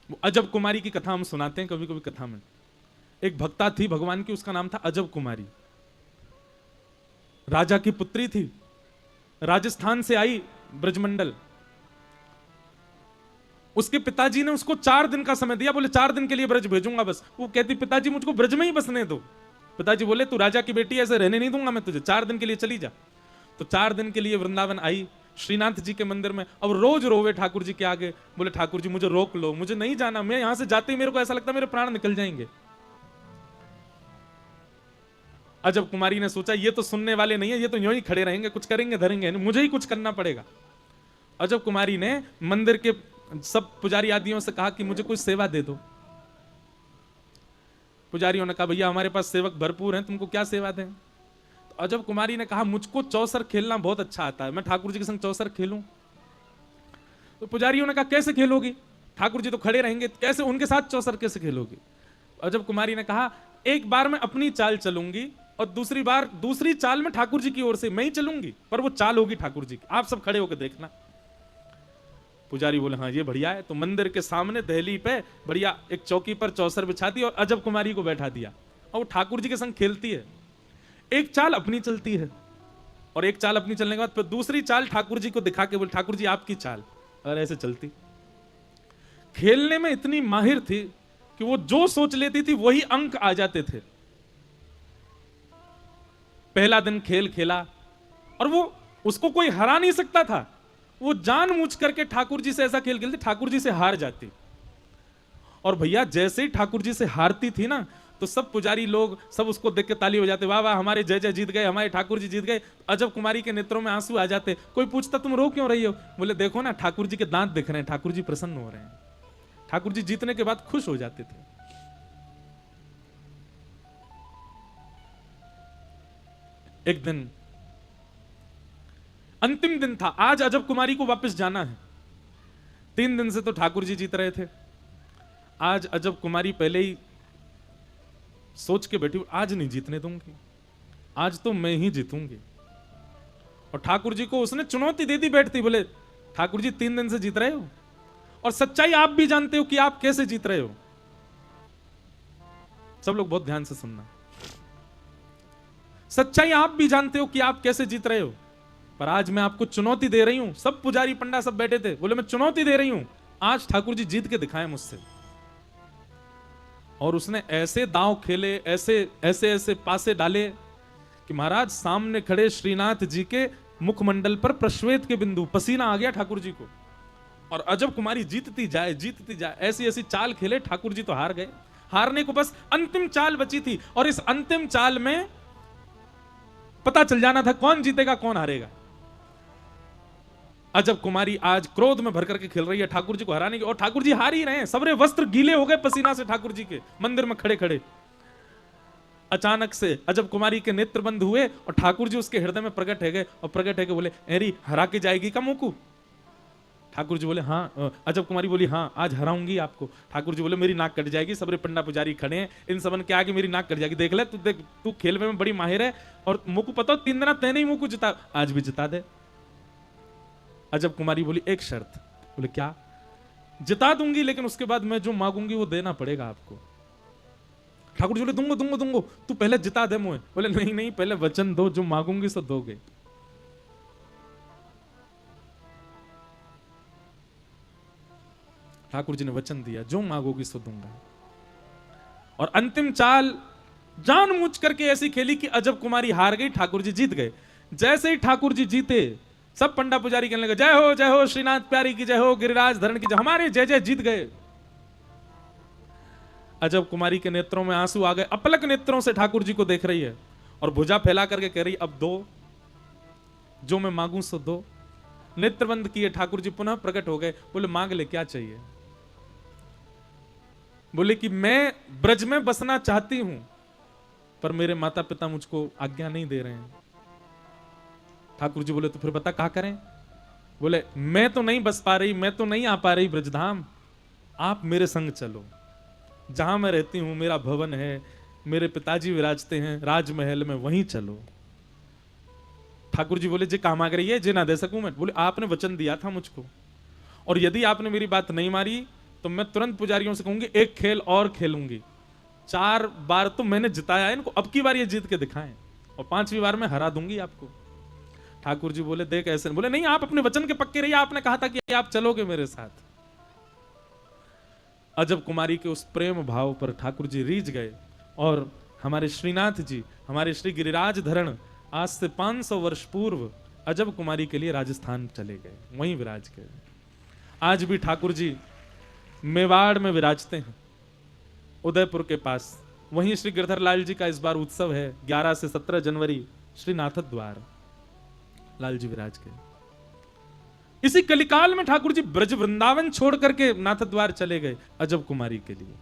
वो अजब कुमारी की कथा हम सुनाते हैं कभी कभी कथा में। एक भक्ता थी भगवान की, उसका नाम था अजब कुमारी। राजा की पुत्री थी, राजस्थान से आई ब्रजमंडल। उसके पिताजी ने उसको 4 दिन का समय दिया, बोले 4 दिन के लिए ब्रज भेजूंगा बस। वो कहती पिताजी मुझको ब्रज में ही बसने दो। पिताजी बोले तू राजा की बेटी ऐसे रहने नहीं दूंगा मैं तुझे, 4 दिन के लिए चली जा। तो 4 दिन के लिए वृंदावन आई, श्रीनाथ जी के मंदिर में। अब रोज रोवे ठाकुर जी के आगे, बोले ठाकुर जी मुझे रोक लो, मुझे नहीं जाना, मैं यहां से जाते ही मेरे को ऐसा लगता है मेरे प्राण निकल जाएंगे। अजब कुमारी ने सोचा ये तो सुनने वाले नहीं है, ये तो यूं ही खड़े रहेंगे, कुछ करेंगे धरेंगे नहीं, मुझे ही कुछ करना पड़ेगा। अजब कुमारी ने मंदिर के सब पुजारी आदियों से कहा कि मुझे कुछ सेवा दे दो। पुजारियों ने कहा भैया हमारे पास सेवक भरपूर हैं, तुमको क्या सेवा दें। तो अजब कुमारी ने कहा मुझको चौसर खेलना बहुत अच्छा आता है, मैं ठाकुर जी के संग चौसर खेलूं। तो पुजारियों ने कहा कैसे खेलोगी, ठाकुर जी तो खड़े रहेंगे, कैसे उनके साथ चौसर कैसे खेलोगी। अजब कुमारी ने कहा एक बार मैं अपनी चाल चलूंगी और दूसरी बार दूसरी चाल में ठाकुर जी की ओर से मैं ही चलूंगी, पर वो चाल होगी ठाकुर जी की, आप सब खड़े होकर देखना। पुजारी बोले हाँ ये बढ़िया है। तो मंदिर के सामने दहली पे बढ़िया एक चौकी पर चौसर बिछा दी और अजब कुमारी को बैठा दिया, और वो ठाकुर जी के संग खेलती है। एक चाल अपनी चलती है और एक चाल अपनी चलने के बाद फिर दूसरी चाल ठाकुर जी को दिखा के बोले ठाकुर जी आपकी चाल, और ऐसे चलती। खेलने में इतनी माहिर थी कि वो जो सोच लेती थी वही अंक आ जाते थे। पहला दिन खेल खेला और वो उसको कोई हरा नहीं सकता था, वो जानबूझ करके ठाकुर जी से ऐसा खेल खेलती, ठाकुर जी से हार जाती। और भैया जैसे ही ठाकुर जी से हारती थी ना, तो सब पुजारी लोग सब उसको देख के ताली हो जाते, वाह वाह हमारे जय जय जीत गए, हमारे ठाकुर जी जीत गए। अजब कुमारी के नेत्रों में आंसू आ जाते। कोई पूछता तुम रो क्यों रही हो, बोले देखो ना ठाकुर जी के दांत दिख रहे हैं, ठाकुर जी प्रसन्न हो रहे हैं। ठाकुर जी जीतने के बाद खुश हो जाते थे। एक दिन अंतिम दिन था, आज अजब कुमारी को वापस जाना है। 3 दिन से तो ठाकुर जी जीत रहे थे, आज अजब कुमारी पहले ही सोच के बैठी आज नहीं जीतने दूंगी, आज तो मैं ही जीतूंगी। और ठाकुर जी को उसने चुनौती दे दी बैठती, बोले ठाकुर जी 3 दिन से जीत रहे हो और सच्चाई आप भी जानते हो कि आप कैसे जीत रहे हो। सब लोग बहुत ध्यान से सुनना, सच्चाई आप भी जानते हो कि आप कैसे जीत रहे हो, पर आज मैं आपको चुनौती दे रही हूं। सब पुजारी पंडा सब बैठे थे, बोले मैं चुनौती दे रही हूं, आज ठाकुर जी जीत के दिखाएं मुझसे। और उसने ऐसे दांव खेले, ऐसे ऐसे ऐसे पासे डाले कि महाराज सामने खड़े श्रीनाथ जी के मुखमंडल पर प्रश्वेत के बिंदु, पसीना आ गया ठाकुर जी को। और अजब कुमारी जीतती जाए जीतती जाए, ऐसी ऐसी चाल खेले, ठाकुर जी तो हार गए। हारने को बस अंतिम चाल बची थी, और इस अंतिम चाल में पता चल जाना था कौन जीतेगा कौन हारेगा। अजब कुमारी आज क्रोध में भर करके खेल रही है ठाकुर जी को हराने की, और ठाकुर जी हार ही रहे हैं, सबरे वस्त्र गीले हो गए पसीना से ठाकुर जी के मंदिर में खड़े खड़े। अचानक से अजब कुमारी के नेत्र बंद हुए और ठाकुर जी उसके हृदय में प्रकट है गए, और प्रकट है के बोले एरी हरा के जाएगी का मुकू। ठाकुर जी बोले हाँ। अजब कुमारी बोली हाँ आज हराऊंगी आपको। ठाकुर जी बोले मेरी नाक कट जाएगी, सबरे पंडा पुजारी खड़े हैं, इन सबन के आगे मेरी नाक कट जाएगी, देख ले तू, देख तू खेल में बड़ी माहिर है, और मुकू पता 3 दिन तैने ही मुकू जिता, आज भी जिता दे। अजब कुमारी बोली एक शर्त। बोले क्या। जिता दूंगी लेकिन उसके बाद मैं जो मांगूंगी वो देना पड़ेगा आपको। ठाकुर जी बोले दूंगो दूंगो दूंगो, तू पहले जिता दे मुझे। बोले नहीं नहीं पहले वचन दो, जो मांगूंगी सो दोगे। ठाकुर जी ने वचन दिया जो मांगोगी सो दूंगा। और अंतिम चाल जानबूझ करके ऐसी खेली कि अजब कुमारी हार गई, ठाकुर जी जीत गए। जैसे ही ठाकुर जी जीते, सब पंडा पुजारी कहने लगे जय हो श्रीनाथ प्यारी की जय हो, गिरिराज धरण की जय, हमारे जय जय जीत गए। अजब कुमारी के नेत्रों में आंसू आ गए, अपलक नेत्रों से ठाकुर जी को देख रही है और भुजा फैला करके कह रही अब दो, जो मैं मांगू सो दो। नेत्र बंद किए, ठाकुर जी पुनः प्रकट हो गए। बोले मांग ले क्या चाहिए। बोले कि मैं ब्रज में बसना चाहती हूं, पर मेरे माता पिता मुझको आज्ञा नहीं दे रहे हैं। ठाकुर जी बोले तो फिर बता क्या करें। बोले मैं तो नहीं बस पा रही, मैं तो नहीं आ पा रही ब्रजधाम, आप मेरे संग चलो। जहां मैं रहती हूं मेरा भवन है, मेरे पिताजी विराजते हैं राजमहल में, वहीं चलो। ठाकुर जी बोले जे कहा मांग रही है, जे ना दे सकूं मैं। बोले आपने वचन दिया था मुझको, और यदि आपने मेरी बात नहीं मारी तो मैं तुरंत पुजारियों से कहूंगी एक खेल और खेलूंगी। 4 बार तो मैंने जिताया है इनको, अब की बार ये जीत के दिखाएं और 5वीं बार मैं हरा दूंगी आपको। ठाकुर जी बोले देख ऐसे, बोले नहीं आप अपने वचन के पक्के रहिए, आपने कहा था कि आप चलोगे मेरे साथ। अजब कुमारी के उस प्रेम भाव पर ठाकुर जी रीझ गए और हमारे श्रीनाथ जी, हमारे श्री गिरिराज धरण आज से 500 वर्ष पूर्व अजब कुमारी के लिए राजस्थान चले गए, वहीं विराज गए। आज भी ठाकुर जी मेवाड़ में विराजते हैं, उदयपुर के पास। वहीं श्री गिरधर लाल जी का इस बार उत्सव है, 11 से 17 जनवरी श्री नाथ द्वार लाल जी विराज गए। इसी कलिकाल में ठाकुर जी ब्रज वृंदावन छोड़ करके नाथ द्वार चले गए अजब कुमारी के लिए।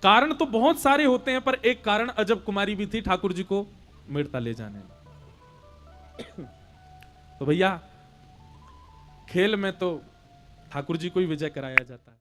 कारण तो बहुत सारे होते हैं, पर एक कारण अजब कुमारी भी थी ठाकुर जी को मेड़ता ले जाने में। तो भैया खेल में तो ठाकुर जी को ही विजय कराया जाता है।